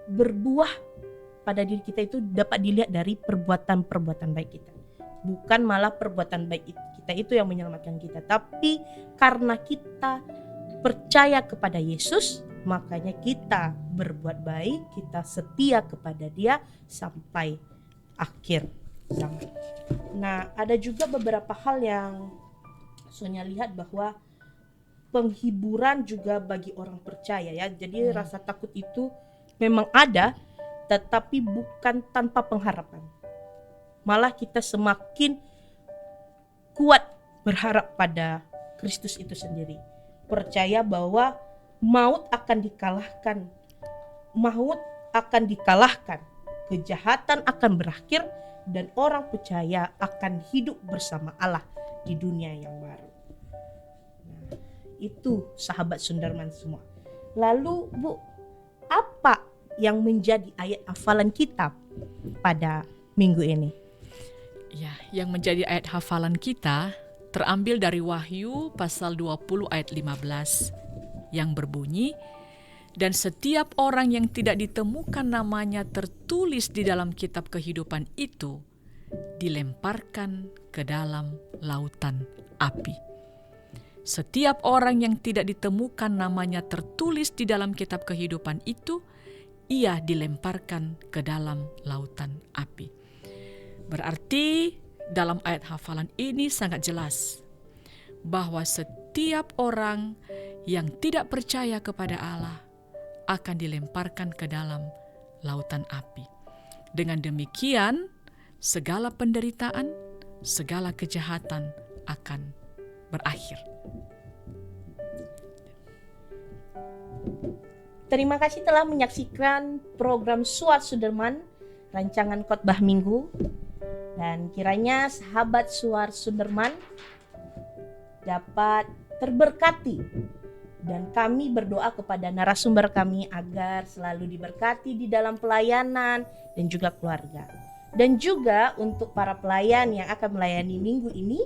berbuah pada diri kita itu dapat dilihat dari perbuatan-perbuatan baik kita. Bukan malah perbuatan baik kita itu yang menyelamatkan kita, tapi karena kita percaya kepada Yesus, makanya kita berbuat baik, kita setia kepada Dia sampai akhir zaman. Nah, ada juga beberapa hal yang Sonia lihat bahwa penghiburan juga bagi orang percaya, ya. Jadi rasa takut itu memang ada, tetapi bukan tanpa pengharapan. Malah kita semakin kuat berharap pada Kristus itu sendiri. Percaya bahwa maut akan dikalahkan. Maut akan dikalahkan. Kejahatan akan berakhir dan orang percaya akan hidup bersama Allah di dunia yang baru. Nah, itu sahabat Sunderman semua. Lalu Bu, apa yang menjadi ayat hafalan kita pada minggu ini? Ya, yang menjadi ayat hafalan kita terambil dari Wahyu pasal 20 ayat 15 yang berbunyi, "Dan setiap orang yang tidak ditemukan namanya tertulis di dalam kitab kehidupan itu dilemparkan ke dalam lautan api." Setiap orang yang tidak ditemukan namanya tertulis di dalam kitab kehidupan itu, ia dilemparkan ke dalam lautan api. Berarti dalam ayat hafalan ini sangat jelas bahwa setiap orang yang tidak percaya kepada Allah akan dilemparkan ke dalam lautan api. Dengan demikian, segala penderitaan, segala kejahatan akan berakhir. Terima kasih telah menyaksikan program Suar Suderman, rancangan khotbah minggu. Dan kiranya sahabat Suar Suderman dapat terberkati. Dan kami berdoa kepada narasumber kami agar selalu diberkati di dalam pelayanan dan juga keluarga. Dan juga untuk para pelayan yang akan melayani minggu ini,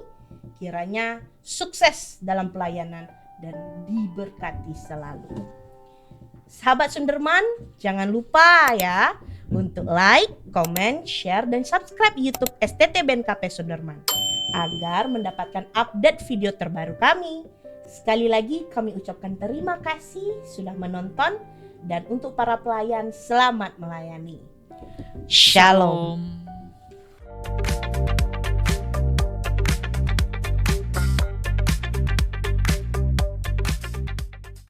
kiranya sukses dalam pelayanan dan diberkati selalu. Sahabat Sunderman, jangan lupa ya untuk like, comment, share, dan subscribe YouTube STT BNKP Sunderman agar mendapatkan update video terbaru kami. Sekali lagi kami ucapkan terima kasih sudah menonton, dan untuk para pelayan selamat melayani. Shalom. Shalom.